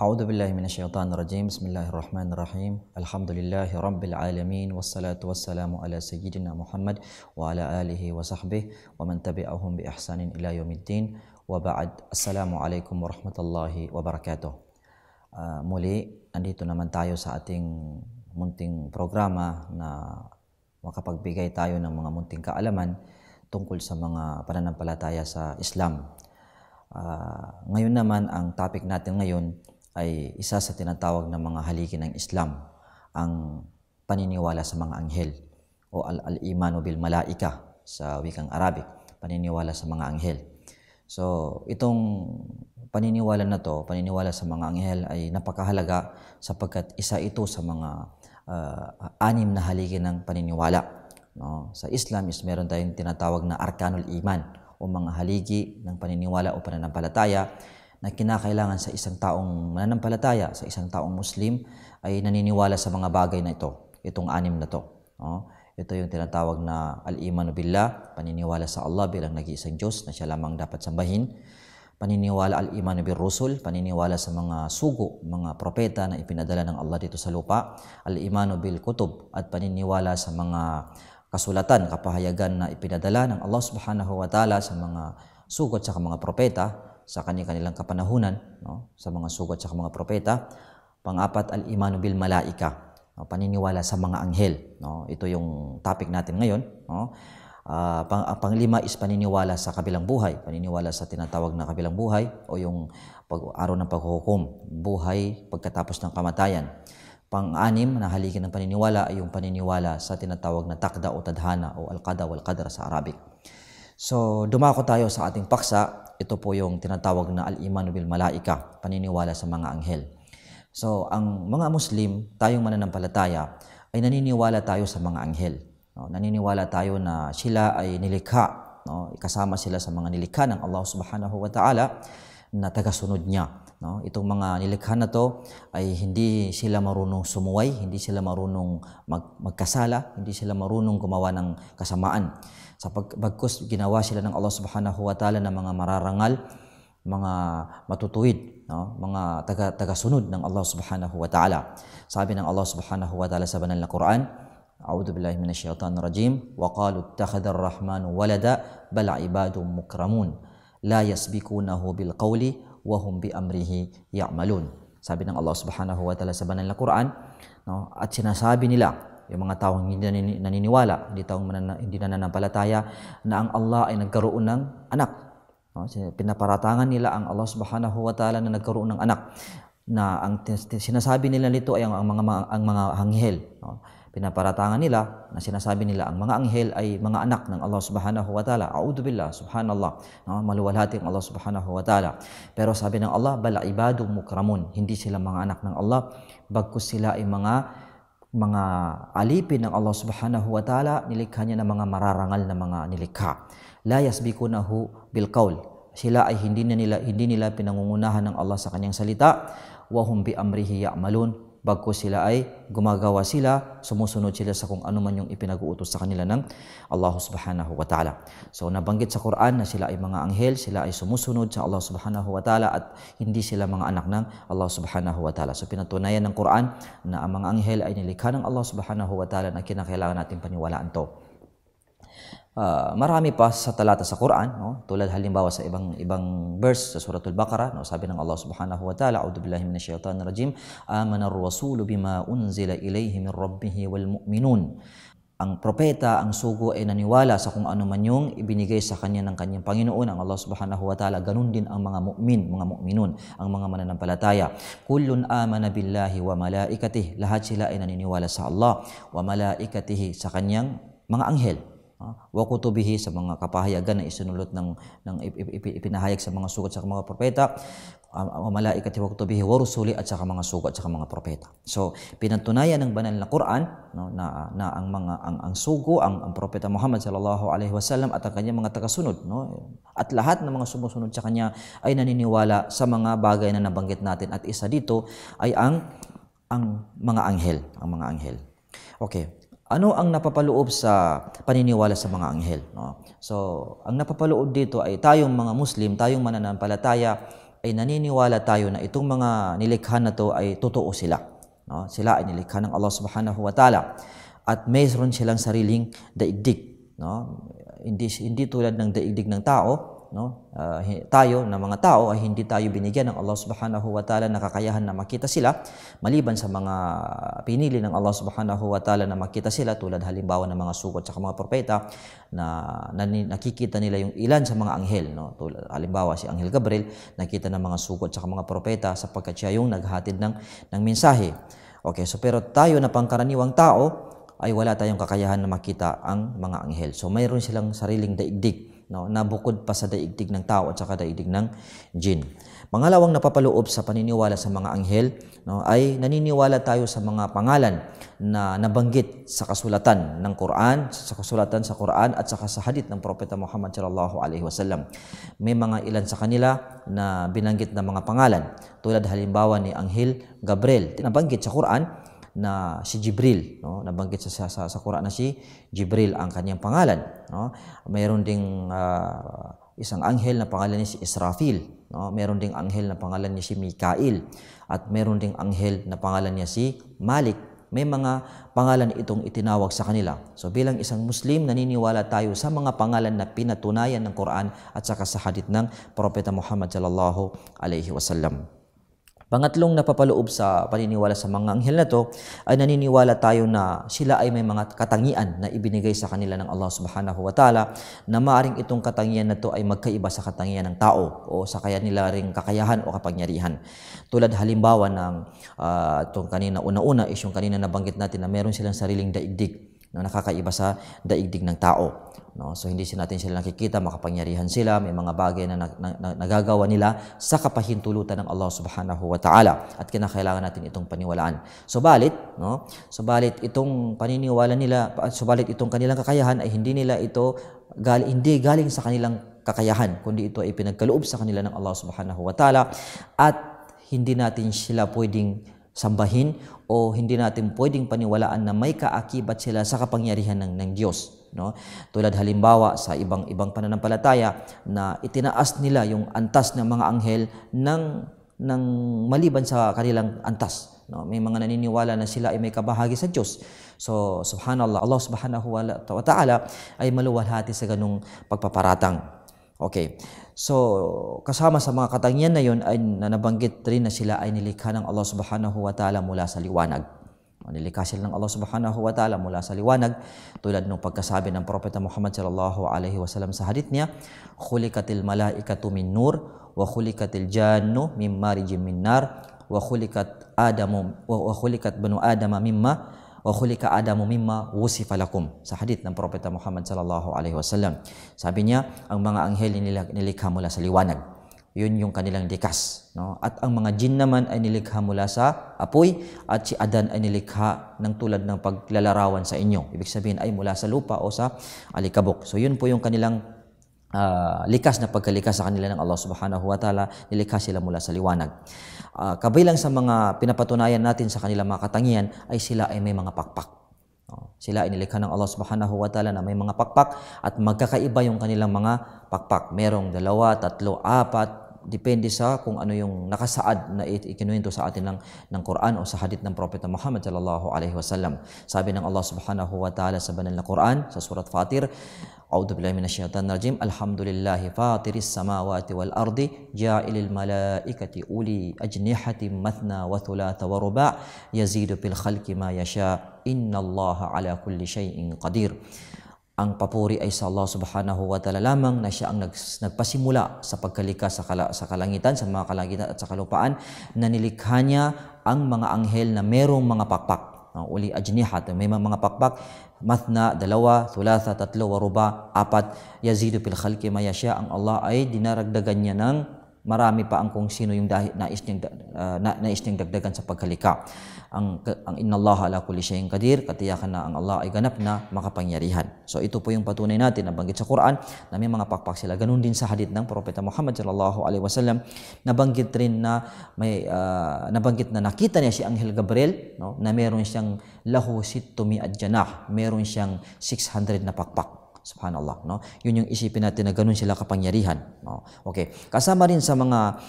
A'udzu billahi minasyaitonir rajim. Bismillahirrahmanirrahim. Alhamdulillahi rabbil alamin wassalatu wassalamu ala sayyidina Muhammad wa ala alihi wa sahbihi wa man tabi'ahum bi ihsanin ila yaumiddin. Wa ba'd. Assalamualaikum warahmatullahi wabarakatuh. Muli andito naman tayo sa ating munting programa na makapagbigay tayo ng mga munting kaalaman tungkol sa mga pananampalataya sa Islam. Ngayon naman ang topic natin ngayon ay isa sa tinatawag na mga haligi ng Islam, ang paniniwala sa mga anghel o al-imanu bil malaika sa wikang Arabic, paniniwala sa mga anghel. So itong paniniwala na to, paniniwala sa mga anghel ay napakahalaga sapagkat isa ito sa mga anim na haligi ng paniniwala. No? Sa Islam is meron tayong tinatawag na arkanul iman o mga haligi ng paniniwala o pananampalataya na kinakailangan sa isang taong mananampalataya, sa isang taong Muslim ay naniniwala sa mga bagay na ito, itong anim na to. No? Ito yung tinatawag na al-imanu billah, paniniwala sa Allah bilang nag-iisang Diyos na siya lamang dapat sambahin. Paniniwala al-imanu bir rusul, paniniwala sa mga sugo, mga propeta na ipinadala ng Allah dito sa lupa. Al-imanu bil kutub, at paniniwala sa mga kasulatan, kapahayagan na ipinadala ng Allah subhanahu wa ta'ala sa mga sugot sa mga propeta sa kanilang kapanahunan, no? Sa mga sugot sa mga propeta. Pang-apat, al-imanu bil malaika, no? Paniniwala sa mga anghel, no? Ito yung topic natin ngayon, no? Panglima is paniniwala sa kabilang buhay, paniniwala sa tinatawag na kabilang buhay o yung araw ng paghuhukom, buhay pagkatapos ng kamatayan. Pang-anim na haligi ng paniniwala ay yung paniniwala sa tinatawag na takda o tadhana o al-qada wal qadar sa Arabic. So dumako tayo sa ating paksa. Ito po yung tinatawag na al-imanu bil malaika, paniniwala sa mga anghel. So ang mga Muslim, tayong mananampalataya, ay naniniwala tayo sa mga anghel. No? Naniniwala tayo na sila ay nilikha, no? Kasama sila sa mga nilikha ng Allah subhanahu wa ta'ala na tagasunod niya. No? Itong mga nilikha na to ay hindi sila marunong sumuway, hindi sila marunong magkasala, hindi sila marunong gumawa ng kasamaan. Bagkus ginawa sila ng Allah subhanahu wa ta'ala na mga mararangal, mga matutuwid, no? Mga tagasunod ng Allah subhanahu wa ta'ala. Sabi ng Allah subhanahu wa ta'ala sa banal na Quran, A'udzu billahi minasyaitonir rajim, wa qalu ittakhadha ar-rahmanu walada bal ibadun mukramun la yasbikunahu bil qawli wa hum bi amrihi ya'malun. Sabi ng Allah subhanahu wa ta'ala sa banal na Quran, no? At sinasabi nila, yung mga taong hindi naniniwala, hindi nananampalataya na ang Allah ay nagkaroon ng anak. No? Pinaparatangan nila ang Allah subhanahu wa ta'ala na nagkaroon ng anak. Na ang sinasabi nila nito ay ang mga anghel. No? Pinaparatangan nila na sinasabi nila ang mga anghel ay mga anak ng Allah subhanahu wa ta'ala. A'udhu billah, subhanallah. No? Maluwalhati ang Allah subhanahu wa ta'ala. Pero sabi ng Allah, bal ibadum mukramun. Hindi sila mga anak ng Allah, bagkus sila ay mga alipin ng Allah subhanahu wa ta'ala, nilikha niya ng mga mararangal na mga nilikha. La yasbikunahu bil qawl. Sila ay hindi nila pinangungunahan ng Allah sa kanyang salita. Wa hum bi amrihi ya'malun. Bagkus sila ay gumagawa sila, sumusunod sila sa kung ano man yung ipinag-uutos sa kanila ng Allah subhanahu wa ta'ala. So nabanggit sa Quran na sila ay mga anghel, sila ay sumusunod sa Allah subhanahu wa ta'ala at hindi sila mga anak ng Allah subhanahu wa ta'ala. So pinatunayan ng Quran na ang mga anghel ay nilikha ng Allah subhanahu wa ta'ala na kinakailangan natin paniwalaan to. Marami pa sa talata sa Quran, no? Tulad halimbawa sa ibang verse sa Suratul Baqarah, no? Sabi ng Allah subhanahu wa ta'ala, A'udzu billahi minasyaitonir rajim, amana ar-rasulu bima unzila ilayhi min rabbih wal mu'minun. Ang propeta, ang sugo ay naniwala sa kung ano man yung ibinigay sa kanya ng kanyang Panginoon, ang Allah subhanahu wa ta'ala. Ganun din ang mga mu'minun, ang mga mananampalataya. Kullun amana billahi wa malaikatihi. Lahat sila ay naniniwala sa Allah, wa malaikatihi, sa kanyang mga anghel. Wa kutubihi, sa mga kapahayagan na isinulot ng ipinahayag sa mga sugat sa mga propeta, wa malaikati wa kutubihi wa rusuli, at saka mga sugat sa mga propeta. So pinatunayan ng banal na Quran, no, na ang sugo, ang propeta Muhammad sallallahu alaihi wasallam at ang kanyang mga tagasunod, no, at lahat ng mga sumusunod sa kanya ay naniniwala sa mga bagay na nabanggit natin, at isa dito ay ang mga anghel, Okay. Ano ang napapaloob sa paniniwala sa mga anghel? No? So, ang napapaloob dito ay tayong mga Muslim, tayong mananampalataya, ay naniniwala tayo na itong mga nilikha na to ay totoo sila. No? Sila ay nilikha ng Allah subhanahu wa ta'ala at mayroon silang sariling daigdig. No? Hindi tulad ng daigdig ng tao. No? Tayo na mga tao ay hindi tayo binigyan ng Allah subhanahu wa ta'ala na kakayahan na makita sila maliban sa mga pinili ng Allah subhanahu wa ta'ala na makita sila, tulad halimbawa ng mga sugot sa mga propeta na nakikita nila yung ilan sa mga anghel. No? Halimbawa si Anghel Gabriel nakita ng mga sugot sa mga propeta sapagkat siya yung naghatid ng mensahe. Okay, so pero tayo na pangkaraniwang tao ay wala tayong kakayahan na makita ang mga anghel. So mayroon silang sariling daigdig, no, na bukod pa sa daigdig ng tao at saka daigdig ng jin. Pangalawang napapaloob sa paniniwala sa mga anghel, no, ay naniniwala tayo sa mga pangalan na nabanggit sa kasulatan ng Quran, sa kasulatan sa Quran at saka sa hadith ng Propeta Muhammad sallallahu alaihi wasallam. May mga ilan sa kanila na binanggit na mga pangalan, tulad halimbawa ni Anghel Gabriel, nabanggit sa Quran na si Jibril, no? Nabanggit sa Quran na si Jibril ang kanyang pangalan. No? Mayroon ding isang anghel na pangalan niya si Israfil. No? Mayroon ding anghel na pangalan niya si Mikail. At mayroon ding anghel na pangalan niya si Malik. May mga pangalan itong itinawag sa kanila. So bilang isang Muslim, naniniwala tayo sa mga pangalan na pinatunayan ng Quran at saka sa hadith ng Propeta Muhammad sallallahu alaihi wasallam. Pangatlong napapaloob sa paniniwala sa mga anghel na to ay naniniwala tayo na sila ay may mga katangian na ibinigay sa kanila ng Allah subhanahu wa ta'ala, na maaring itong katangian na to ay magkaiba sa katangian ng tao o sa kaya nila ring kakayahan o kapangyarihan. Tulad halimbawa ng itong kanina una-una is yung kanina nabanggit natin na meron silang sariling daigdig na nakakaiba sa daigdig ng tao. No? So hindi natin sila nakikita, makapangyarihan sila, may mga bagay na nagagawa nila sa kapahintulutan ng Allah subhanahu wa ta'ala at kinakailangan natin itong paniwalaan. Subalit itong paniniwala nila, subalit itong kanilang kakayahan ay hindi galing sa kanilang kakayahan, kundi ito ay pinagkaloob sa kanila ng Allah subhanahu wa ta'ala, at hindi natin sila pwedeng sambahin o hindi natin pwedeng paniwalaan na may kaakibat sila sa kapangyarihan ng Diyos. No? Tulad halimbawa sa ibang pananampalataya na itinaas nila yung antas ng mga anghel ng maliban sa kanilang antas. No? May mga naniniwala na sila ay may kabahagi sa Diyos. So subhanallah, Allah subhanahu wa ta'ala ay maluwalhati sa ganung pagpaparatang. Okay. So, kasama sa mga katangian na yun ay nabanggit rin na sila ay nilikha ng Allah subhanahu wa ta'ala mula sa liwanag. Nilikha sila ng Allah subhanahu wa ta'ala mula sa liwanag, tulad ng pagkasabi ng Propeta Muhammad sallallahu alaihi wasallam sa hadith niya, "Khulikatil malaikatu min nur wa khulikatil jannu min marijim min nar wa khulikat banu adama mimma wa khulika adamu mimma wusifa lakum." Sa hadith ng Propeta Muhammad sallallahu alaihi wasallam. Sabi niya, ang mga anghel nilikha mula sa liwanag. Yun yung kanilang likas, no? At ang mga jin naman ay nilikha mula sa apoy, at si Adan ay nilikha ng tulad ng paglalarawan sa inyo. Ibig sabihin ay mula sa lupa o sa alikabok. So yun po yung kanilang likas na pagkalikas sa kanila ng Allah subhanahu wa ta'ala, nilikha sila mula sa liwanag. Kabilang sa mga pinapatunayan natin sa kanilang mga katangian ay sila ay may mga pakpak. Sila ay nilikha ng Allah subhanahu wa ta'ala na may mga pakpak, at magkakaiba yung kanilang mga pakpak. Merong 2, 3, 4, depende sa kung ano yung nakasaad na ikinuwento sa atin ng Quran o sa hadith ng Propeta Muhammad sallallahu alaihi wasallam. Sabi ng Allah subhanahu wa ta'ala sa banal na Quran sa surat Fatir, "A'udzu billahi minasyaitonir rajim. Alhamdulillahi fatiris samawati wal ardi ja'ilil malaikati uli ajnihatin mathna wa thulatha wa ruba' yazidu fil khalqi ma yasha. Innallaha ala kulli syai'in qadir." Ang papuri ay sa Allah subhanahu wa ta'ala lamang, na siya ang nagpasimula sa pagkalikha sa kalangitan, sa mga kalangitan at sa kalupaan, na nilikha niya ang mga anghel na merong mga pakpak. Uli ajnihat, may mga pakpak, mathna, 2, thulatha, 3, wa ruba, 4, yazidu fil khalqi ma yasha. Ang Allah ay dinaragdagan niya ng marami pa ang kung sino yung nais niyang dagdagan sa pagkalikha. Ang innallaha ala kulli syai'in qadir, katiyakan na ang Allah ay ganap na makapangyarihan. So ito po yung patunay natin na banggit sa Quran na may mga pakpak sila. Ganun din sa hadith ng Propeta Muhammad sallallahu alaihi wasallam, nabanggit rin na nabanggit na nakita niya si Anghel Gabriel, no, na meron siyang lahu sittumi janah, meron siyang 600 na pakpak. Subhanallah, no? Yun yung isipin natin na ganun sila kapangyarihan, no? Okay. Kasama rin sa mga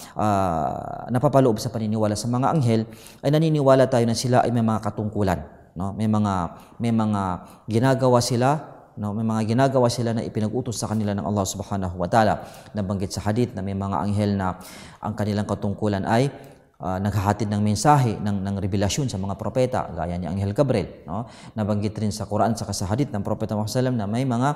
napapaloob sa paniniwala sa mga anghel ay naniniwala tayo na sila ay may mga katungkulan, no? May mga ginagawa sila, no? May mga ginagawa sila na ipinag-utos sa kanila ng Allah Subhanahu wa Ta'ala. Nabanggit sa hadith na may mga anghel na ang kanilang katungkulan ay naghahatid ng mensahe ng revelasyon sa mga propeta gaya ni Anghel Gabriel, no? Nabanggit rin sa Quran sa hadith ng Propeta Muhammad sallallahu alaihi wasallam na may mga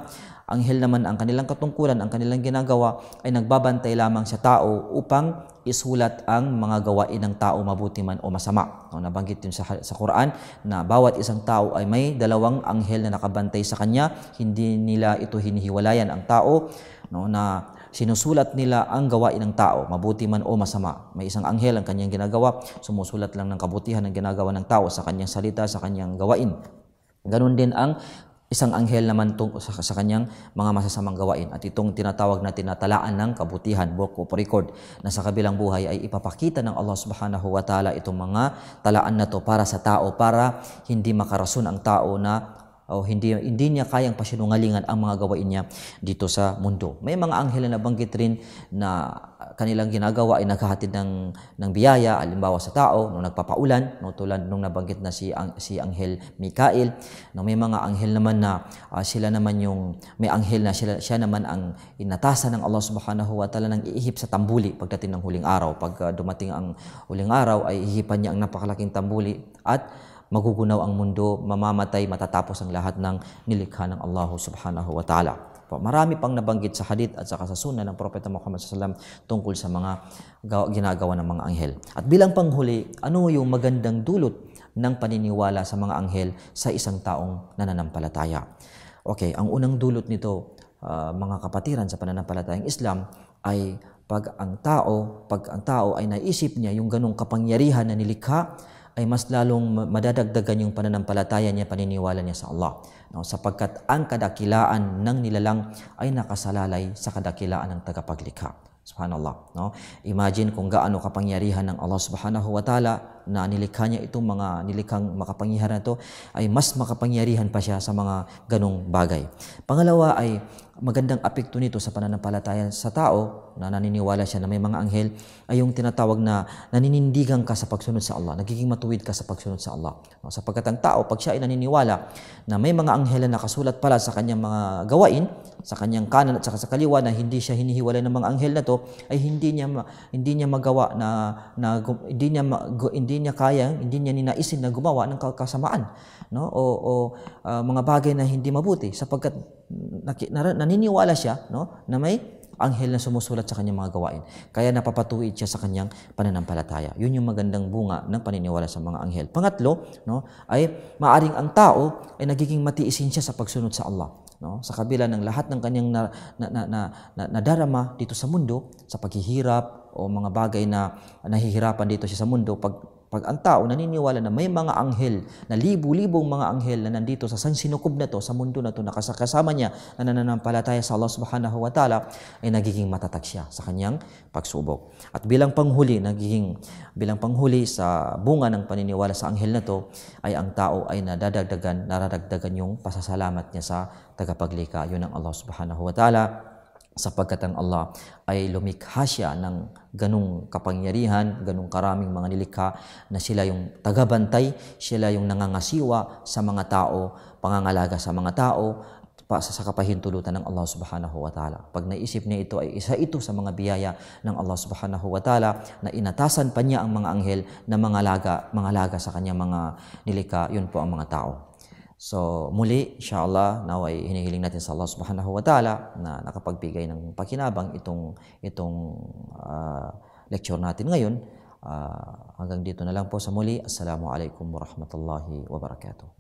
anghel naman ang kanilang katungkulan, ang kanilang ginagawa ay nagbabantay lamang sa tao upang isulat ang mga gawain ng tao mabuti man o masama, no? Nabanggit din sa Quran na bawat isang tao ay may dalawang anghel na nakabantay sa kanya, hindi nila ito hinihiwalayan ang tao, no, na sinusulat nila ang gawain ng tao, mabuti man o masama. May isang anghel ang kanyang ginagawa, sumusulat lang ng kabutihan ng ginagawa ng tao sa kanyang salita, sa kanyang gawain. Ganon din ang isang anghel naman sa kanyang mga masasamang gawain. At itong tinatawag natin na talaan ng kabutihan, book of record, na sa kabilang buhay ay ipapakita ng Allah Subhanahu wa Ta'ala itong mga talaan na to para sa tao, para hindi makarason ang tao na hindi niya kayang pasinungalingan ang mga gawain niya dito sa mundo. May mga anghel na nabanggit rin na kanilang ginagawa ay naghahatid ng biyaya, halimbawa sa tao, nung nagpapaulan, no, tulad nung nabanggit na si Anghel Mikael. No, may mga anghel naman na sila naman yung, may anghel na siya naman ang inatasan ng Allah Subhanahu wa Ta'ala ng iihip sa tambuli pagdating ng huling araw. Pag dumating ang huling araw ay ihipan niya ang napakalaking tambuli at magugunaw ang mundo, mamamatay, matatapos ang lahat ng nilikha ng Allah Subhanahu wa Ta'ala. Marami pang nabanggit sa hadith at saka sa sunnah ng Propeta Muhammad sallallahu alaihi wasallam tungkol sa mga ginagawa ng mga anghel. At bilang panghuli, ano yung magandang dulot ng paniniwala sa mga anghel sa isang taong nananampalataya? Okay, ang unang dulot nito, mga kapatiran sa pananampalatayang Islam, ay pag ang tao ay naisip niya yung ganong kapangyarihan na nilikha, ay mas lalong madadagdagan yung pananampalataya niya, paniniwala niya sa Allah. No, sapagkat ang kadakilaan ng nilalang ay nakasalalay sa kadakilaan ng tagapaglikha. Subhanallah. No? Imagine kung gaano kapangyarihan ng Allah Subhanahu wa Ta'ala na nilikha niya itong mga nilikhang makapangyarihan na ito, ay mas makapangyarihan pa siya sa mga ganong bagay. Pangalawa ay magandang apekto nito sa pananampalataya sa tao na naniniwala siya na may mga anghel ay yung tinatawag na naninindigan ka sa pagsunod sa Allah, nagiging matuwid ka sa pagsunod sa Allah. No, sapagkat ang tao, pag siya ay naniniwala na may mga anghel na nakasulat pala sa kanyang mga gawain, sa kanyang kanan at saka sa kaliwa, na hindi siya hinihiwalay ng mga anghel na to, ay hindi niya magawa hindi niya ninaisin na gumawa ng kasamaan, no, o mga bagay na hindi mabuti, sapagkat naniniwala siya, no, na may anghel na sumusulat sa kanyang mga gawain. Kaya napapatuwid siya sa kanyang pananampalataya. Yun yung magandang bunga ng paniniwala sa mga anghel. Pangatlo, no, ay maaring ang tao ay nagiging matiisin siya sa pagsunod sa Allah. No, sa kabila ng lahat ng kanyang nadarama dito sa mundo, sa paghihirap o mga bagay na nahihirapan dito siya sa mundo, pag ang tao naniniwala na may mga anghel, na libu-libong mga anghel na nandito sa sinukob na to, sa mundo na to, nakasama niya na nananampalataya sa Allah Subhanahu wa Ta'ala, ay nagiging matatag siya sa kanyang pagsubok. At bilang panghuli sa bunga ng paniniwala sa anghel na to, ay ang tao ay naradagdagan yung pasasalamat niya sa tagapaglikha. Yun ang Allah Subhanahu wa Ta'ala, sapagkat ang Allah ay lumikha siya ng ganung kapangyarihan, ganung karaming mga nilikha, na sila yung tagabantay, sila yung nangangasiwa sa mga tao, pangangalaga sa mga tao, sa kapahintulutan ng Allah Subhanahu wa Ta'ala. Pag naisip niya ito, ay isa ito sa mga biyaya ng Allah Subhanahu wa Ta'ala, na inatasan pa niya ang mga anghel na mangalaga sa kanyang mga nilikha. Yun po ang mga tao. So muli, inshallah, naway hinihiling natin sa Allah Subhanahu wa Ta'ala na nakapagbigay ng pakinabang itong lecture natin ngayon. Hanggang dito na lang po sa muli. Assalamualaikum warahmatullahi wabarakatuh.